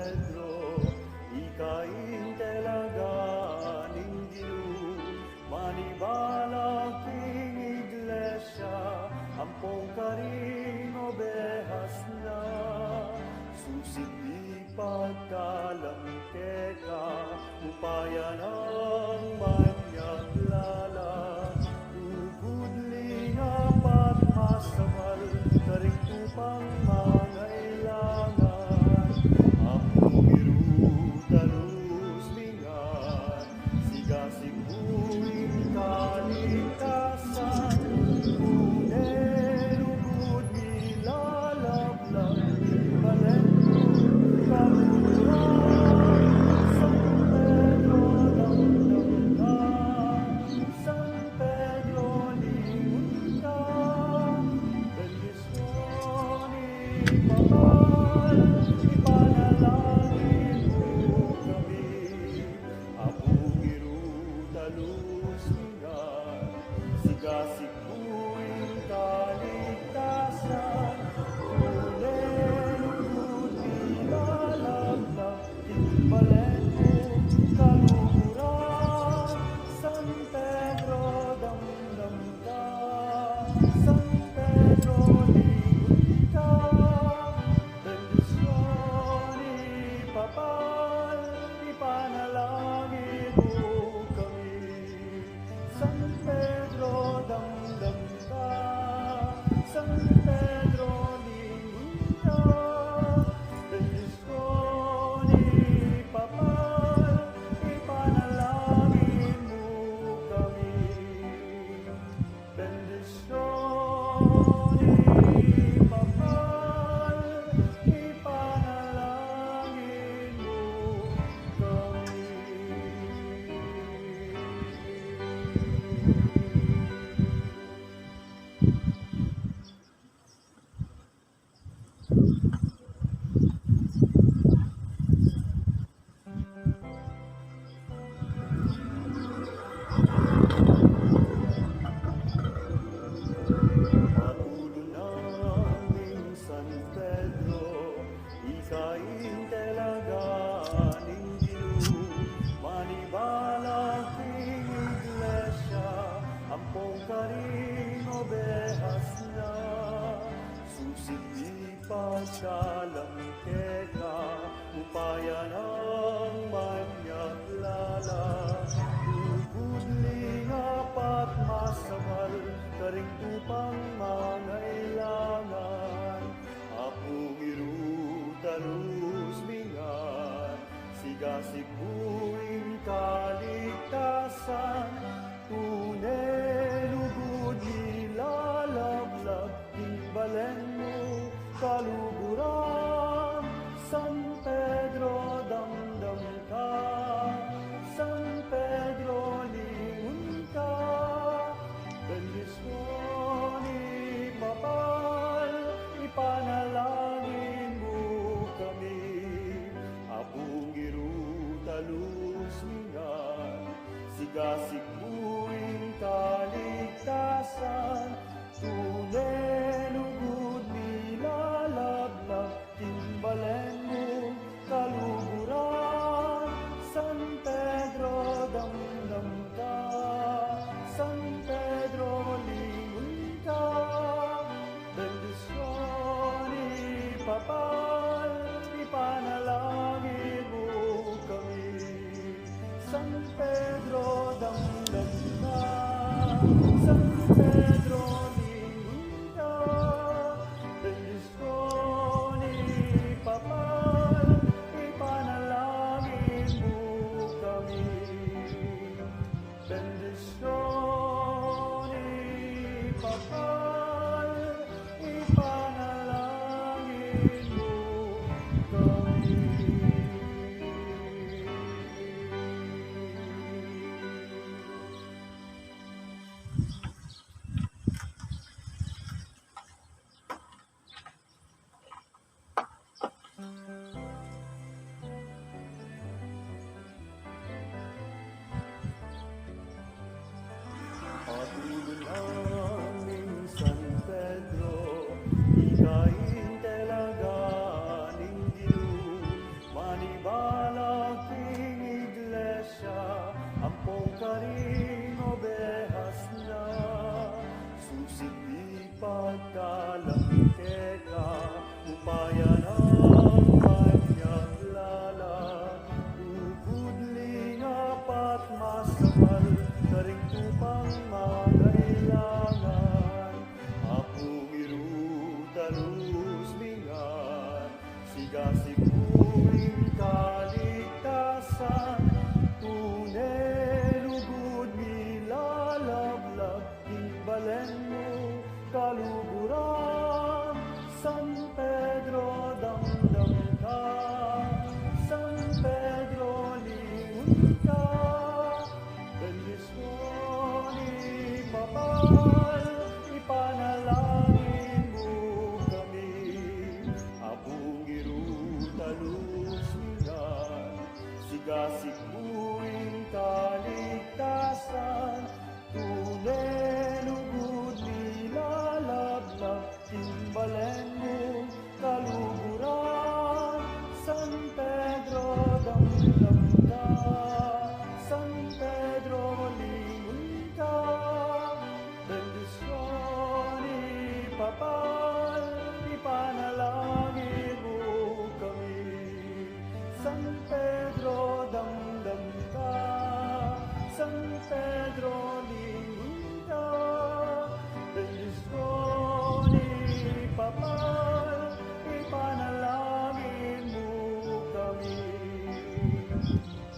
Pedro, ikain telaganing Diyos, manibalang king iglesia, ampong karing obehas na, susiti pagkalang teka, upaya ng manyaglala, tugudling apat masamal, karing tupang mangailangan, apong irutalus mingan, sigasipuin kaligtasan, unelugod nilalablag, balento, kaluran, San Pedro damdam ka, San Pedro lingon ka, bendisyon ipapal, ipanalangin mo kami, apong irutalus mingan, sigasikuin kaligtasan, unelugod nilalablag, timbalento, kaluhuran, San Pedro damdam ka, San Pedro lingon ka, bendisyon ipapal, ipanalangin mo kami, San Pedro damdam ka, San Pedro lingon ka, bendisyon ipapal, ipanalangin mo kami, bendisyon ipapal, ipanalangin mo kami. Patulo naming San Pedro, ikain telaganing Diyos, manibalang king iglesia, ampong karing obehas na, susiti pagkalang teka, upaya ng manyaglala, tugudling apat masamal, karing tupang mangailangan, apong irutalus mingan, sigasikuin kaligtasan, unelugod nilalablag, timbalen mo kaluguran, San Pedro damdam ka, San Pedro lingon ka, bendisyon ipapal, ipanalangin mo kami, apong irutalus mingan, sigasikuin kaligtasan, unelugod nilalablag, timbalen mo kaluguran, San Pedro damdam ka, San Pedro lingon ka, bendisyon ipapal, ipanalangin mo kami, San Pedro damdam ka, San Pedro lingon ka, bendisyon ipapal, ipanalangin mo kami, bendisyon ipapal, ipanalangin mo kami. masamal, karing tupang mangailangan. Apong irutalus mingan, sigasiguing kaligtasan. Tunay lugod nilalablag, timbalen mo kaluguran. San Pedro damdam ka, San Pedro lingon ka. Bendisyon ipapal, ipanalangin mo kami. Apong irutalus mingan, sigasiguing kaligtasan. Tunay lugod nilalablag, timbalen mo kaluguran. San Pedro damdam ka, San Pedro lingon ka. Bendisyon ipapal, ipanalangin mo kami. San Pedro damdam ka, San Pedro lingon ka. Bendisyon ipapal, ipanalangin mo kami.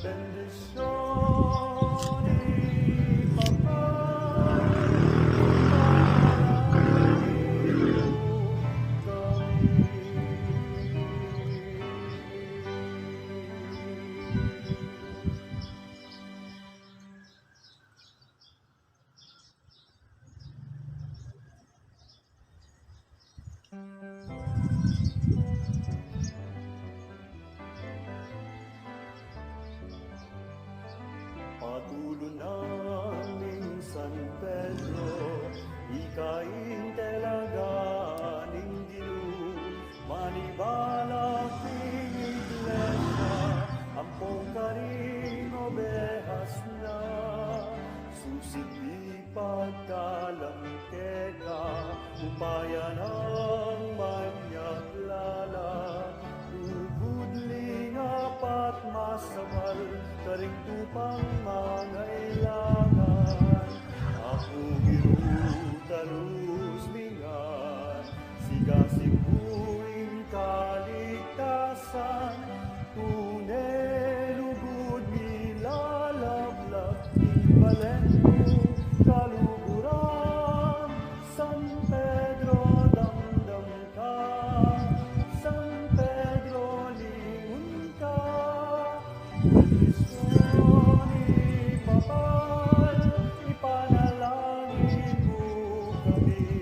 Bendisyon ipapal, ipanalangin mo Patulon naming San Pedro, ikain talaga ning Ginoo. Manibalak ning iglesia, ampong karing obehas na. Susit ipagkalangke ka, upaya ng manyaglala. Ugudling apat masamal, karing tupang mangailangan. Apong irutalus mingan, sigasiguing kaligtasan. Tunay lugod nilalablag, timbalen mo kaluguran. San Pedro damdam ka, San Pedro lingon ka. Bendisyon ipapal, ipanalangin mo kami.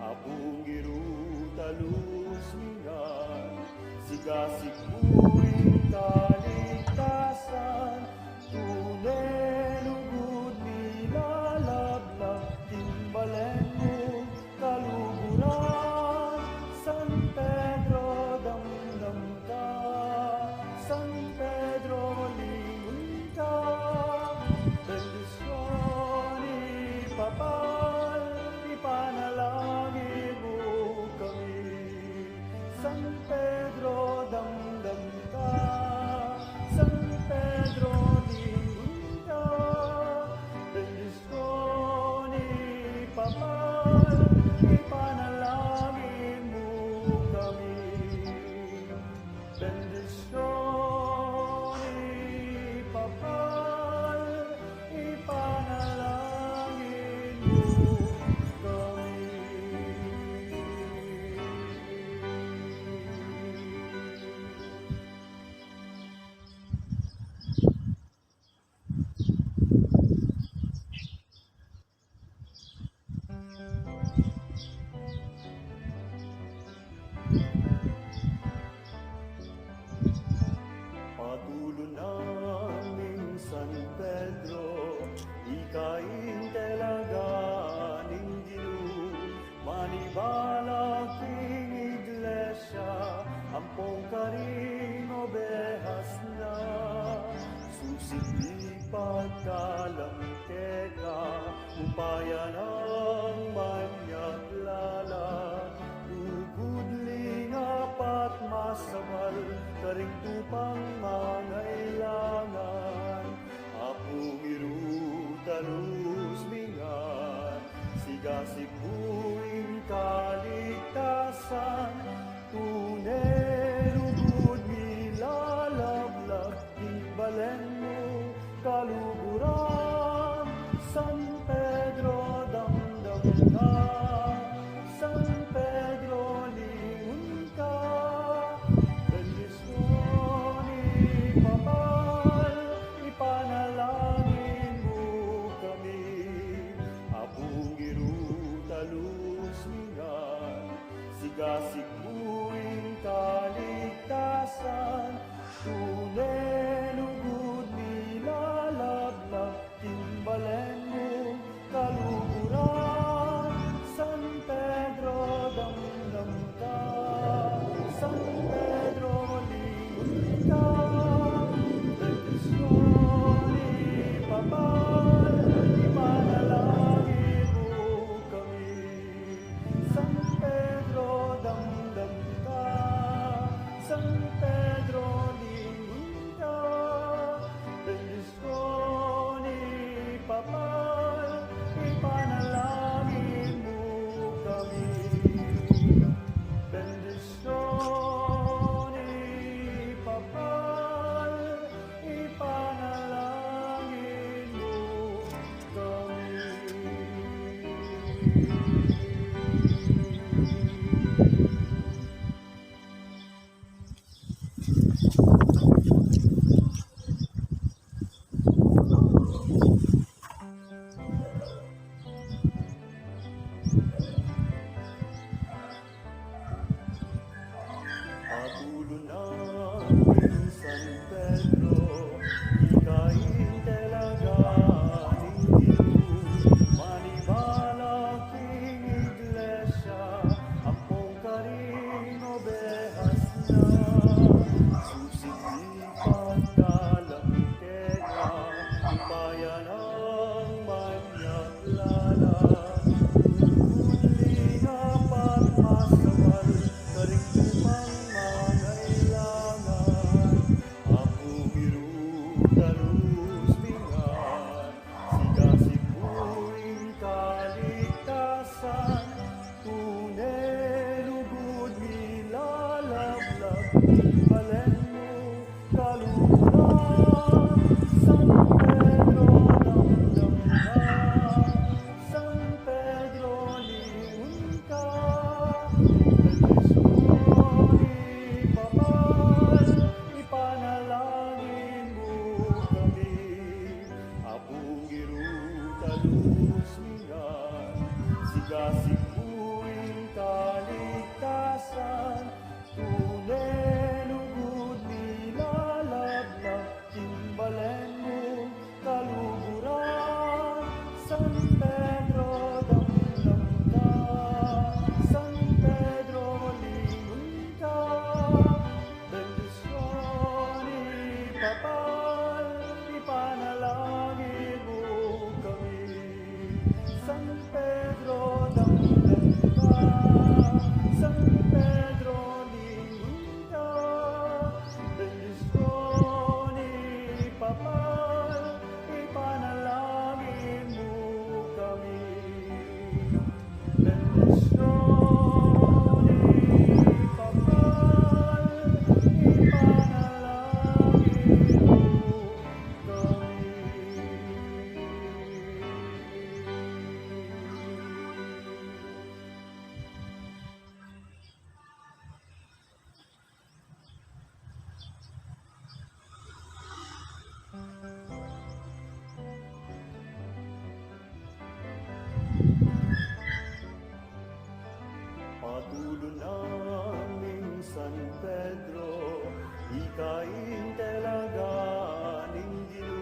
Apong irutalus mingan, sigasiguing kaligtasan. Tunay lugod nilalablag, timbalen mo kaluguran. San Pedro damdam ka, San Pedro lingon ka. Bendisyon ipapal, ipanalangin mo kami. San Pedro damdam ka, San Pedro lingon ka. Bendisyon ipapal, ipanalangin mo kami. Bendisyon ipapal, ipanalangin mo kami. Patulon naming San Pedro, ikain talaga ning Ginoo. Manibalak ing iglesia, ampong karing obehas na. Susit ipagkalangke ka, upaya ng manyaglala. Ugudling apat masamal, karing tupang mangailangan. Apong mo kaluguran. San Pedro, damdam ka. San Pedro, lingon ka. Bendisyon ipapal, ipanalangin mo kami. Apong irutalus mingan, sigasig buing kaligtasan. Tunay lugod nilalaglag, timbalen mo kaluguran. San Pedro, damdam ka. San Pedro, lingon ka. Bendisyon ipapal, ipanalangin mo kami. San Pedro, damdam ka. San Pedro, lingon ka. Bendisyon ipapal, ipanalangin mo kami. Bendisyon ipapal, ipanalangin mo kami. Abulo ng San Pedro, ikain talaga ninyo. Manibalag king iglesia, ampong karing obehas na. Susitipan dalang kega, bayan ang manyak lala. Tuguling apat masawal, karing tumang mangailangan. Apong irutalus mingan, sigasig buing kaligtasan. Tunay lugod nilalaglag, timbalen mo kaluguran. San Pedro, damdam ka. San Pedro, lingon ka. Bendisyon ipapal, ipanalangin mo kami. Apong irutalus mingan, sigasig buing kaligtasan. Tunay lugod nilalaglag, timbalen mo kaluguran. San Pedro, damdam ka. San Pedro, lingon ka. Bendisyon ipapal, ipanalangin mo kami. San Pedro, damdam ka. San Pedro, lingon ka. Bendisyon ipapal, ipanalangin mo kami. Bendisyon ipapal, ipanalangin mo Patulo naming San Pedro, ikain talaga ninyo.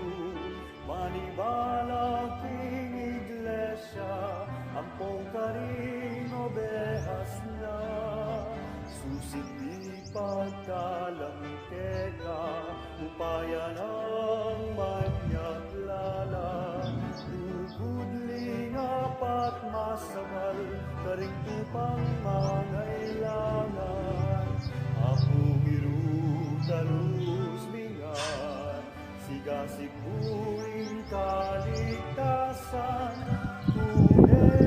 Manibalag king iglesia, ampong karing obehas na. Susit di pagkalang teka, upayan ang manyak lala. Lugudling apat masawal, karing tupang mangailangan. Apong irutalus mingan, sigasig buing kaligtasan. Tunay